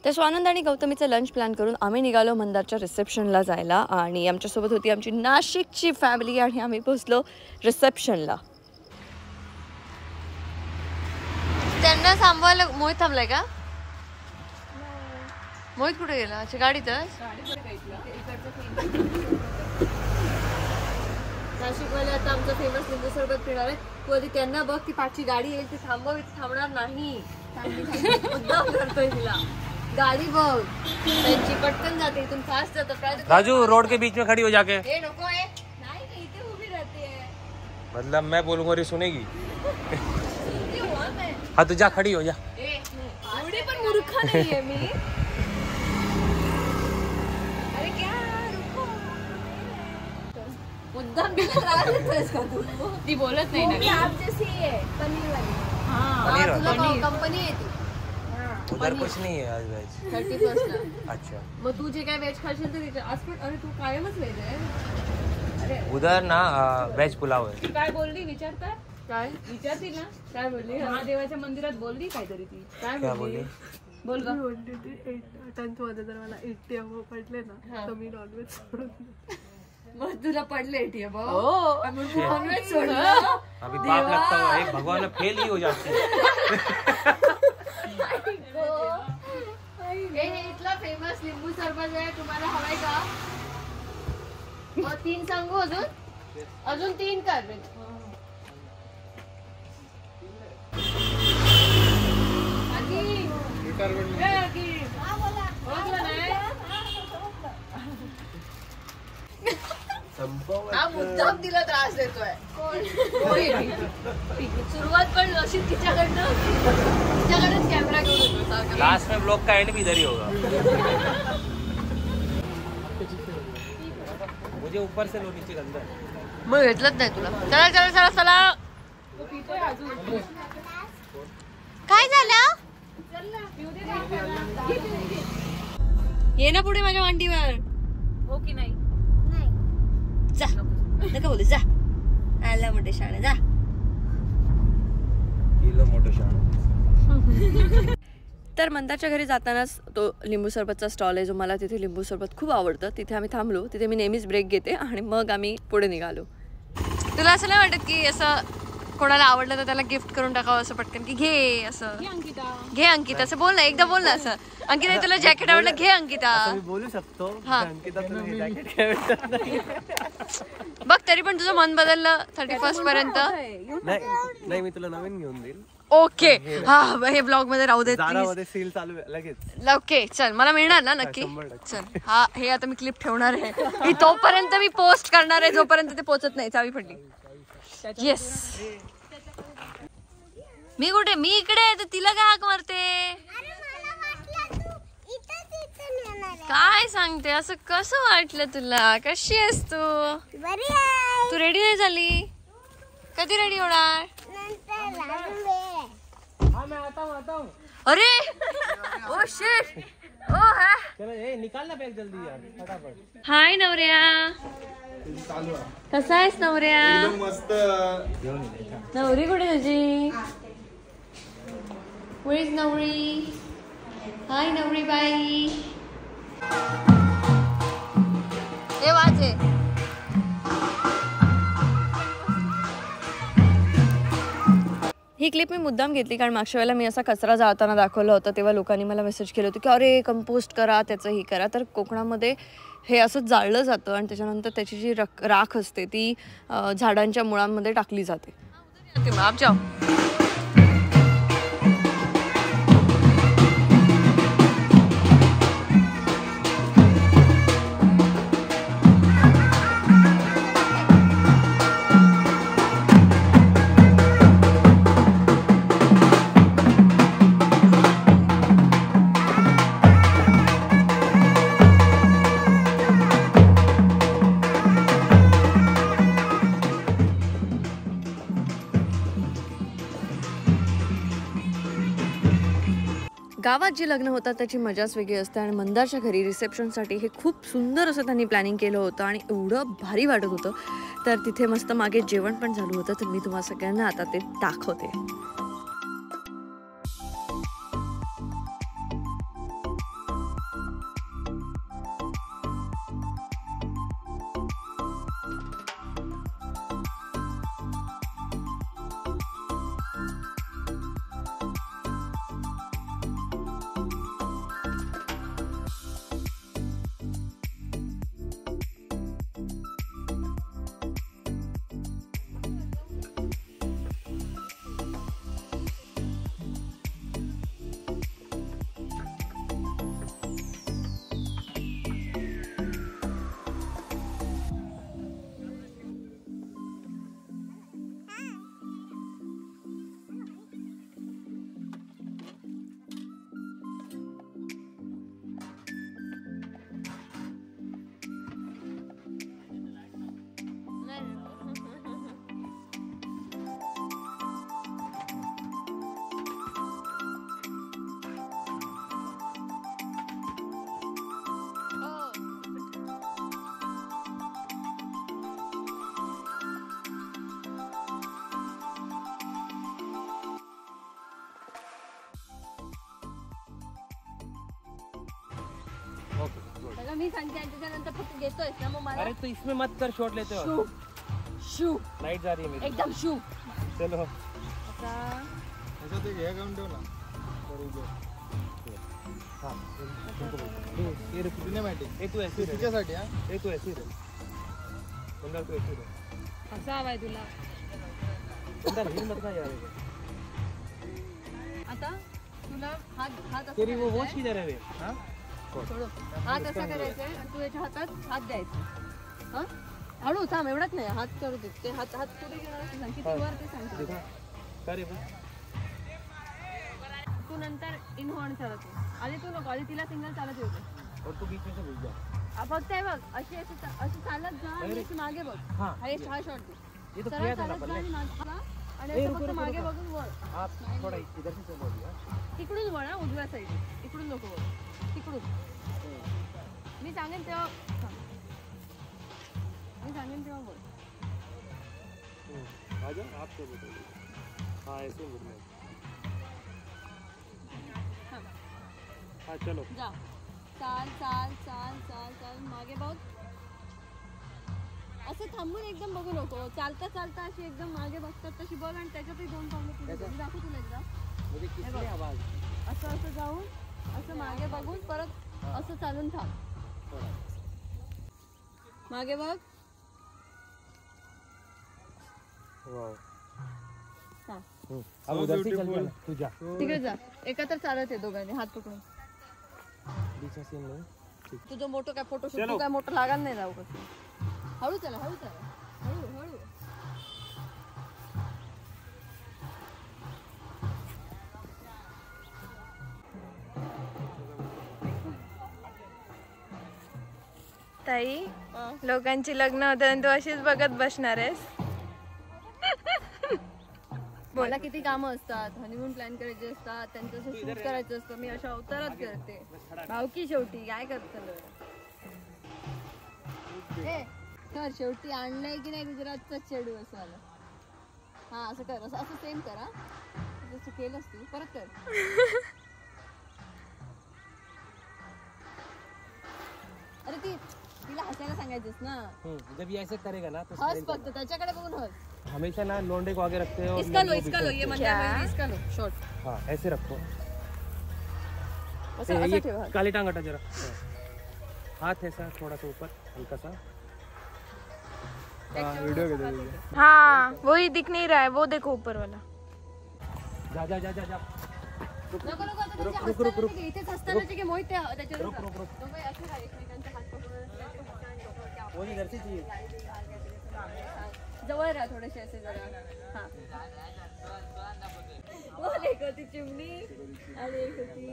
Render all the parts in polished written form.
तर स्वानंद आणि गौतमीचं lunch plan करून आम्ही निघालो मंदारच्या रिसेप्शनला जायला आणि आमच्यासोबत होती आमची नाशिकची फॅमिली आणि आम्ही पोहोचलो रिसेप्शनला. त्यांना थांबवायला मोहित थांबलाय का? मोहित कुठे गेला? अच्छा गाडीतच. नाशिकवाले आता आमचं फेमस लिंबू सरबत पिणार आहे. तू आधी त्यांना बघ ती पाठची गाडी येईल ती थांबणार नाही. मुद्दाम करतोय तिला. गाड़ी बघ त्यांची पटकन जाते इथून फास्ट जातं. राजू रोड के बीच में खड़ी हो जाके. ए नको आहे नाही नाही इथे उभी राहते है. मतलब मैं बोलूंगा और ये सुनेगी. हाँ तो जा खड़ी हो जा. एवढी पण मूर्ख नाहीये मी. अरे क्या रुको. मुद्दाम तिला त्रास देतोयस का तू? ती बोलत नाही ना. आप जैसी है पनीर वाली. हां तुला कंपनी येते. उधर कुछ नहीं है आज वेज. 31 ला. अच्छा मग तू जे काय वेज खाशील तर तिथे आज पण. अरे तू कायमच वेज आहे. अरे उधर ना वेज पुलाव है. काय बोलली विचारतात? काय विचारतील ना काय बोलली? महादेवाच्या मंदिरात बोलली काहीतरी ती. काय बोलली? बोल ग. 10th मध्ये जर मला 80 अंक पडले ना तर मी नॉनव्हेज सोडून. मग तुला पडले एटीएम. हो नॉनव्हेज सोडलं. अभी पाप लगता हुआ एक भगवान में फेल ही हो जाती है. इथला फेमस लिंबू सरबत आहे. तुम्हाला हवाय का? मग 3 सांगू अजून 3 कर. हा मुद्दाम तिला त्रास देतोय. सुरुवात पण अशी तिच्याकडेच कॅमेरा घेऊन येतो. लास्ट में ब्लॉग का एंड भी इधर ही होगा. मुझे ऊपर से लो नीचे के अंदर. मग घेतलंच नाही तुला. चला चला चला चला. काय झालं? ये ना पुढे माझ्या मांडीवर. हो की नाही? जा नका बोलू. जा आला मोठे शाळे जा. तर मंदारच्या घरी जातानाच तो लिंबू सरबतचा स्टॉल आहे जो मला तिथे लिंबू सरबत खूप आवडतं. तिथे आम्ही थांबलो. तिथे मी नेहमीच ब्रेक घेते आणि मग आम्ही पुढे निघालो. तुला असं नाही वाटत की असं कोणाला आवडलं तर त्याला गिफ्ट करून टाकावं असं पटकन की घे असं घे अंकिता असं बोल ना. एकदा बोल ना असं. अंकिता तुला जॅकेट आवडलं घे अंकिता. बोलू शकतो. बघ तरी पण तुझं मन बदललं 31 पर्यंत. नाही मी तुला नवीन घेऊन देईल. ओके हा हे ब्लॉग मध्ये राहू देत दारामध्ये सील चालू आहे लगेच. ओके चल मला मिळणार ना नक्की. चल हा हे आता मी क्लिप ठेवणार आहे. ही तोपर्यंत मी पोस्ट करणार आहे जोपर्यंत ते पोचत नाही. चावी पडली. येस मी कुठे? मी इकडे आहे तर तिला काय हाक मारते? काय सांगते? असं कसं वाटलं तुला? कशी आहेस तू? तू रेडी नाही झाली? कधी रेडी होणार? अरे ओ शिट. ओ हा निकाल ना बॅग जल्दी यार फटाफट. हाय नवऱ्या. कसा आहेस नवऱ्या? मस्त. नवरी कुठे तुझी? Where is नवरी? हाय नवरी बाई. हे वाचे. ही क्लिप मी मुद्दाम घेतली कारण मागच्या वेळेला मी असा कचरा जाळताना दाखवलं होतं तेव्हा लोकांनी मला मेसेज केलं होतं की अरे कंपोस्ट करा त्याचं ही करा. तर कोकणामध्ये हे असंच जाळलं जातं आणि त्याच्यानंतर त्याची जी राख असते ती झाडांच्या मुळांमध्ये टाकली जाते. आप जाओ. गावात जे लग्न होतात त्याची मजाच वेगळी असते आणि मंदारच्या घरी रिसेप्शनसाठी हे खूप सुंदर असं त्यांनी प्लॅनिंग केलं होतं आणि एवढं भारी वाटत होतं. तर तिथे मस्त मागे जेवण पण झालं होतं. तर मी तुम्हाला सगळ्यांना आता ते दाखवते. मी सांगते आणि त्याच्यानंतर फक्त घेतोयस ना मग मला अरे तो इसमें मत कर, शॉट लेते हो. शू शू लाइट जा रही है मेरी. एकदम शू. चलो. आता असं ते घ्या घेऊन ठेव ना. हाँ. ये रुक. सिनेमॅटिक ये तू ऐसे रह. तिच्यासाठी हा. ये तू ऐसे रह. बंदा तू ऐसे रह. असा हवाय तुला. बंदा हिल मत ना यार. आता तुला हात हात तेरी वो असं वॉच किधर है रे? हाँ. सोडो. हात असा करायचा आहे आणि तू याच्या हातात हात द्यायचा. हा हळू थांब एवढाच नाही हात करू दे. ते हात हात कुठे घेणार ते सांग किती वर ते सांग. दिखा. करे बस. तू नंतर इन हॉर्न चालवतो. आधी तू नको आधी तिला सिंगल चालत होते. और तू बीच में से घुस जा. फक्त आहे बघ अशी अशी अशी चालत जा आणि अशी मागे बघ. हाँ. हा शॉट दे. ये तो सरळ किया था ना चालत जा पहले. आणि मागे जा आणि ए, असं रुको, फक्त रुको, मागे रुको. बघून वळ. आप थोड़ा इधर से चलो दिया. तिकडून वळ हा उजव्या साईड. इकडून नको वळ. तिकडून मी सांगेन तेव्हा थांब. मी सांगेन तेव्हा वळ. आ जाओ आप क्या बताइए. हाँ ऐसे घूमना है. थांब. हाँ चलो. जा चाल चाल चाल चाल चाल मागे बघ. असं थांबून एकदम बघू नको. चालता चालता अशी एकदम मागे बघतात तशी बघ आणि त्याच्यातही दोन पावलं पुढे जा. मी दाखवू तुला एकदा. मुझे किसने आवाज. असं असं जाऊन असं मागे बघून परत असं चालून थांब. मागे बघ. वाव. हा अब उधर से चल चल. तू जा. तिकडे जा. एकत्र चालत आहे दोघांनी हात पकडून. बीच में सीन नहीं. तुझं मोठं काय फोटो चलो. तू काय मोठं लागायला नाही जाऊ कसं. हळू चला हळू चला हळू हळू. ताई लोकांची लग्न होतं आणि तू अशीच बघत बसणार आहेस. मला किती कामं असतात. हनीमून प्लॅन करायचे असतात. त्यांचं शूट करायचं असतं. मी अशा अवतारात करते. भावकी शेवटी काय करतं तर शेवटी आणलंय की नाही गुजरातचाच चेडू असं आलं. हा असं कर. असं असं सेम करा. जसं केलंस तू परत कर. अरे ती तिला हसायला सांगायचंस ना. जब ये ऐसे करेगा ना तो हस फक्त त्याच्याकडे बघून हस. हमेशा ना लोंडे को आगे रखते हो. इसका लो ये मंदिर इसका लो शॉट. हाँ ऐसे रखो. असं ये असं ठेवा. काली टांग हटा जरा. हाथ ऐसा थोड़ा सा ऊपर हल्का सा. व्हिडिओ घेतो. हाँ वही दिख नहीं रहा है, वो देखो ऊपर वाला. जा जा जा जा जा. नको नको आता त्याच्या हसताना ठीक आहे. इथेच हसताना ठीक आहे. मोहित त्याच्यावर नको असं राहा. एकमेकांचा हात पकडून वो इधर से चाहिए. जवळ राहा थोडेसे असे जरा. हा बोल. एक होती चिमणी आणि एक होती.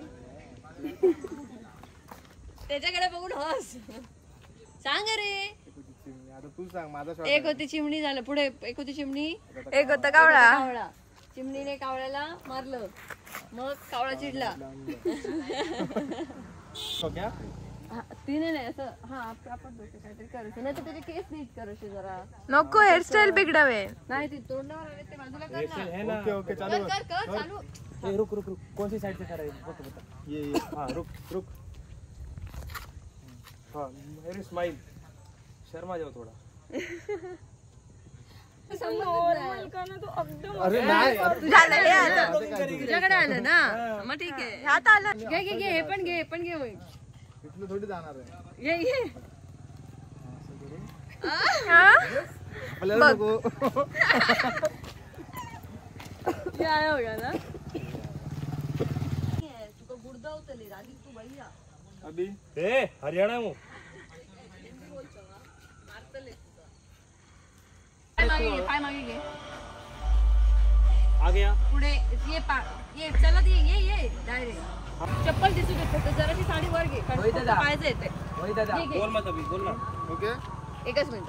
त्याच्याकडे बघून हस. सांग रे. आता तू सांग माझा शॉट. एक होती चिमणी झालं पुढे. एक होती चिमणी एक होता कावळा. कावळा. चिमणीने कावळ्याला मारलं. मग कावळा चिडला. क्या हा, तिने नाही असं. हा आपण डोकं काहीतरी करायचं. नाही तर त्याचे केस नीट कर असे जरा. नको हेअरस्टाईल बिघडावे. नाही ते तोंडावर आले ते बाजूला कर ना. है ना. ओके ओके चालू कर कर कर चालू. ए, रुक रुक रुक. कौन सी साइड से कर रहा है बता बता. ये हाँ रुक रुक. हाँ मेरी स्माइल. शर्मा जाओ थोडा. अरे नाही झालं हे आलं. तुझ्याकडे आलं ना मग ठीक आहे. ह्यात आलं. घे घे घे. हे पण घे. हे पण घे. होईल इथलं थोडी जाणार आहे. घे घे. हा? आपल्याला नको. हे आया होगा ना. तुका गुडदा होतली आधी तू भैया. अभी ए हरियाणा हूँ. पाय मागे घे. आ गया. पुढे ये चला ये डायरेक्ट. चप्पल दिसू देत फक्त जराशी साडी वर घे. पाहायचं येते. बोल मत अभी बोल ना. ओके. एकच मिनिट.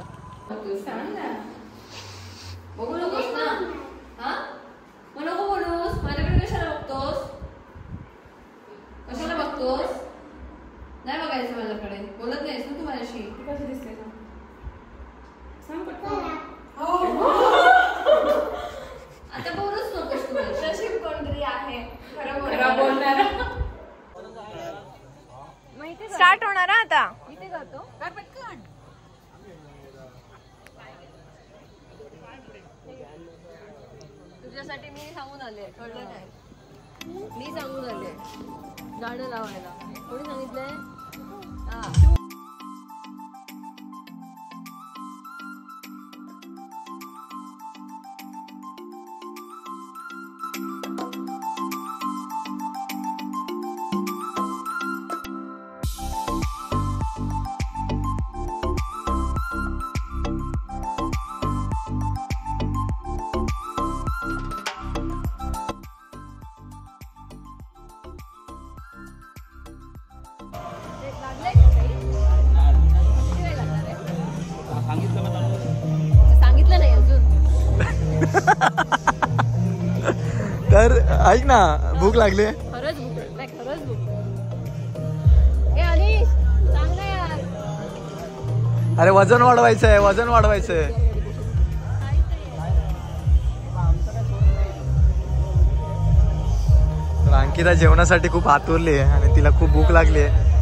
बघू नकोस ना. हा मग नको बोलूस. माझ्याकडे कशाला बघतोस. कशाला बघतोस. नाही बघायचं माझ्याकडे. बोलत नाहीस ना तू माझ्याशी. कशी दिसते ना सांग पटकन. आता बोलूच नकोस तू. नशीब कोणतरी आहे खरं बोलणार. स्टार्ट होणार हा आता. इथे तुझ्यासाठी मी सांगून आले, कळलं काय? मी सांगून आले झाडं लावायला. कोणी सांगितलंय? हा. सांगितलं नाही अजून. तर ऐक ना, भूक लागली. खरंच भूक नाही, खरंच भूक. ए अनिश सांग ना यार. अरे वजन वाढवायचं आहे, वजन वाढवायचं आहे. तर अंकिता जेवणासाठी खूप आतुरली आहे आणि तिला खूप भूक लागली आहे,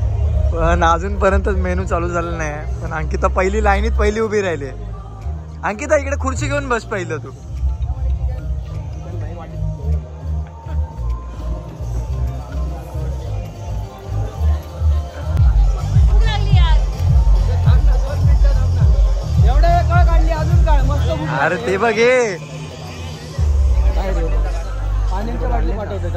पण अजूनपर्यंत मेनू चालू झालेला नाही. पण अंकिता पहिली लाईनीत पहिली उभी राहिली. अंकिता इकडे खुर्ची घेऊन बस पहिलं तू. अरे ते बघ हे पाण्याच्या बाटली पाठवते.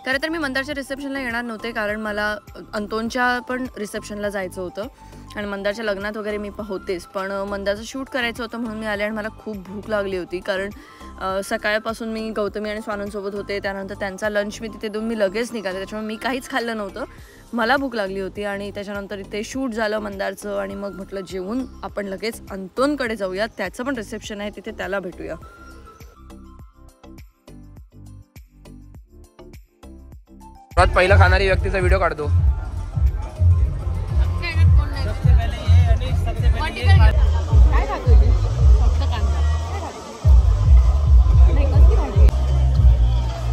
खरं तर मी मंदारच्या रिसेप्शनला येणार नव्हते, कारण मला अंतोनच्या पण रिसेप्शनला जायचं होतं आणि मंदारच्या लग्नात वगैरे मी होतेच, पण मंदारचं शूट करायचं होतं म्हणून मी आले. आणि मला खूप भूक लागली होती, कारण सकाळपासून मी गौतमी आणि स्वानंसोबत होते, त्यानंतर त्यांचा लंच मी तिथे देऊन मी लगेच निघाले, त्याच्यामुळे मी काहीच खाल्लं नव्हतं. मला भूक लागली होती आणि त्याच्यानंतर इथे शूट झालं मंदारचं आणि मग म्हटलं जेवून आपण लगेच अंतोनकडे जाऊया, त्याचं पण रिसेप्शन आहे तिथे, त्याला भेटूया. सर्वात पहिला खाणारी व्यक्तीचा व्हिडिओ काढतो.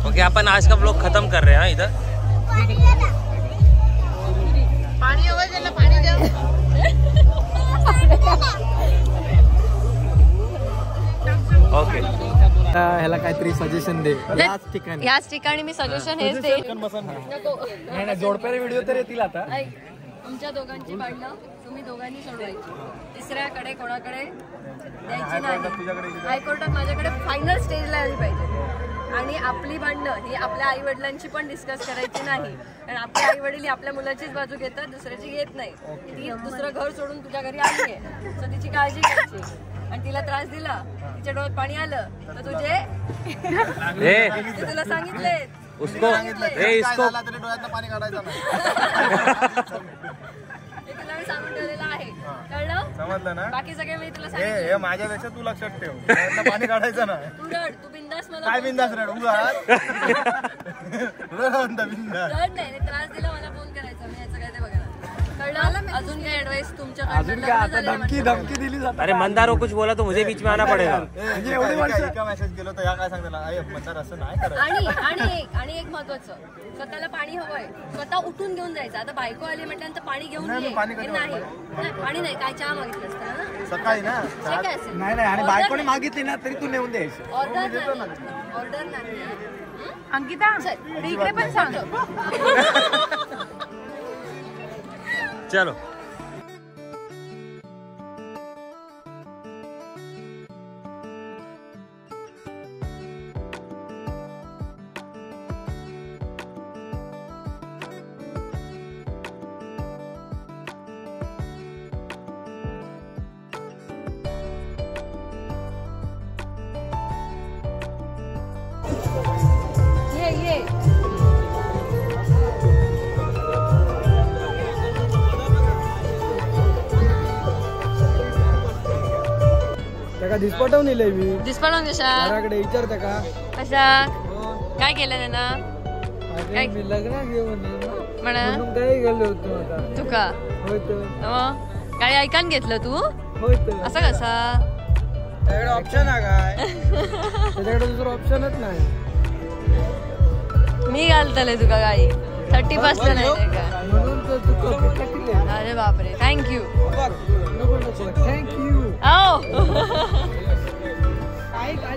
ओके, अपन आज का ब्लॉग खत्म कर रहे हैं इधर. पाणी हवं त्याला, पाणी द्या. ओके. ह्याला काहीतरी सजेशन दे. याच ठिकाणी मी सजेशन हेच देईन. जोडप्याला व्हिडिओ तर येतील आता. ऐक, तुमच्या दोघांची भांडणं तुम्ही दोघांनी सोडवायची, तिसऱ्याकडे कोणाकडे द्यायची नाही. हायकोर्टात माझ्याकडे फायनल स्टेजला आली पाहिजे. आणि आपली भांडणं ही आपल्या आई वडिलांची पण डिस्कस करायची नाही, कारण आपले आई वडील आपल्या मुलाचीच बाजू घेतात, दुसऱ्याची घेत नाही. ती दुसरं घर सोडून तुझ्या घरी आली आहे, सो तिची काळजी घ्यायची. आणि तिला त्रास दिला, तिच्या डोळ्यात पाणी आलं तर तुझे तुला सांगितले उसको इसको डोळ्यात पाणी काढायचं नाही. हे तुला मी सांगून ठेवलेलं आहे, कळलं? समजलं ना? बाकी सगळे मी तुला हे सांगितलं. माझ्यापेक्षा तू लक्षात ठेव, डोळ्यातनं पाणी काढायचं नाही. तू रड, तू बिंदास मला काय फोन बिंदास कर. रड बिंदास. रड नाही, त्रास दिला मला फोन करायचा, मी याचं काय ते बघा. कळलं? अजून काय ऍडवाइस तुमच्याकडनं? अजून काय आता धमकी दिली जाते. अरे मंदार कुछ बोला तो मुझे बीच में आना पड़ेगा. मेसेज केलं तर या काय सांगताना मंदार असं नाही करायचं. आणि एक महत्वाचं, स्वतःला पाणी हवंय, स्वतः उठून घेऊन जायचं. आता बायको आली म्हटल्यानंतर पाणी घेऊन नाही, ये. पाणी हे कधी नाही पाणी नाही, काय चहा मागितलं असतं ना सकाळी ना. हे काय असेल? नाही आणि बायकोने मागितली ना तरी तू नेऊन द्यायचं. ऑर्डर नाही. अंकिता इकडे पण सांग. चलो. ये त्याला दिसपटवून नेलंय मी. दिसपडून कशा घराकडे विचारता का कशा काय केलं त्यांना? काय मी लग्न घेऊन म्हणा काय गेलो होतो आता. तुका होतो काय ऐकान घेतलं तू? होतो असं कसा? त्याकडे ऑप्शन आहे काय? त्याच्याकडे दुसरं ऑप्शनच नाही. मी घालतले तुका गाई 30 बसलं नाही का? अरे बापरे, थँक्यू.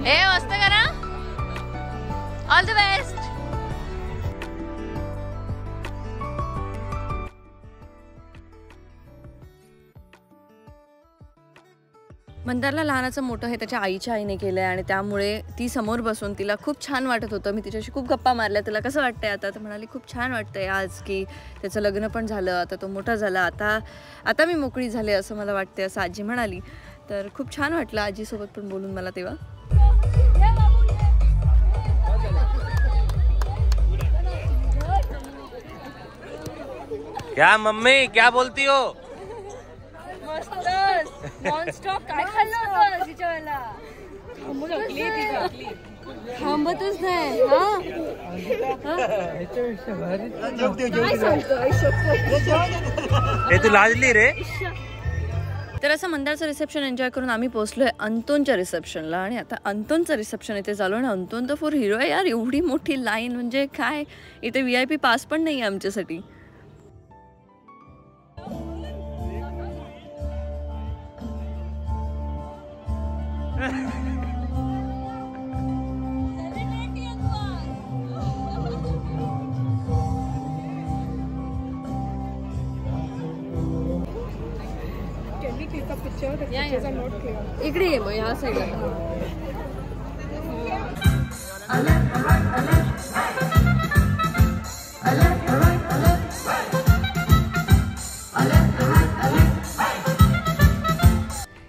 हे मस्त करा. All the best. मंदारला लहानाचं मोठं हे त्याच्या आईच्या आईने केलं आहे आणि त्यामुळे ती समोर बसून तिला खूप छान वाटत होतं. मी तिच्याशी खूप गप्पा मारल्या. तिला कसं वाटतंय आता? तर म्हणाली खूप छान वाटतंय आज की त्याचं लग्न पण झालं, आता तो मोठा झाला, आता मी मोकळी झाले असं मला वाटते, असं आजी म्हणाली. तर खूप छान वाटलं आजीसोबत पण बोलून मला तेव्हा. क्या मम्मी क्या बोलती हो? नॉनस्टॉप काय खाल्लं होतं तिच्या वेळेला? थांबतच नाही. हे तू लाजली रे. तर असं मंदारचं रिसेप्शन एन्जॉय करून आम्ही पोहोचलोय अंतोनच्या रिसेप्शनला. आणि आता अंतोनचं रिसेप्शन इथे चालू आहे. अंतोन तर फॉर हिरो आहे यार. एवढी मोठी लाईन म्हणजे काय. इथे VIP पास पण नाही आहे आमच्यासाठी. इकडे ये मग ह्या साईडला.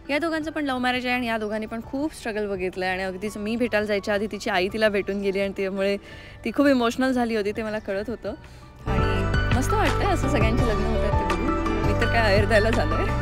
या दोघांचं पण लव्ह मॅरेज आहे आणि या दोघांनी पण खूप स्ट्रगल बघितलं आहे. आणि अगदीच मी भेटायला जायच्या आधी तिची आई तिला भेटून गेली आणि त्यामुळे ती खूप इमोशनल झाली होती. ते मला कळत होतं. आणि मस्त वाटतंय असं सगळ्यांची लग्न होत आहेत ते बघून. मी तर काय द्यायला झालंय.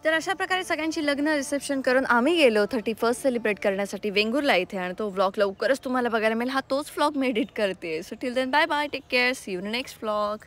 तर अशा प्रकारे सगळ्यांची लग्न रिसेप्शन करून आम्ही गेलो 31st सेलिब्रेट करण्यासाठी वेंगुर्ला इथे. आणि तो व्लॉग लवकरच तुम्हाला बघायला मिळेल. हा तोच व्लॉग मी एडिट करते. So till then bye bye, take care, see you in next vlog.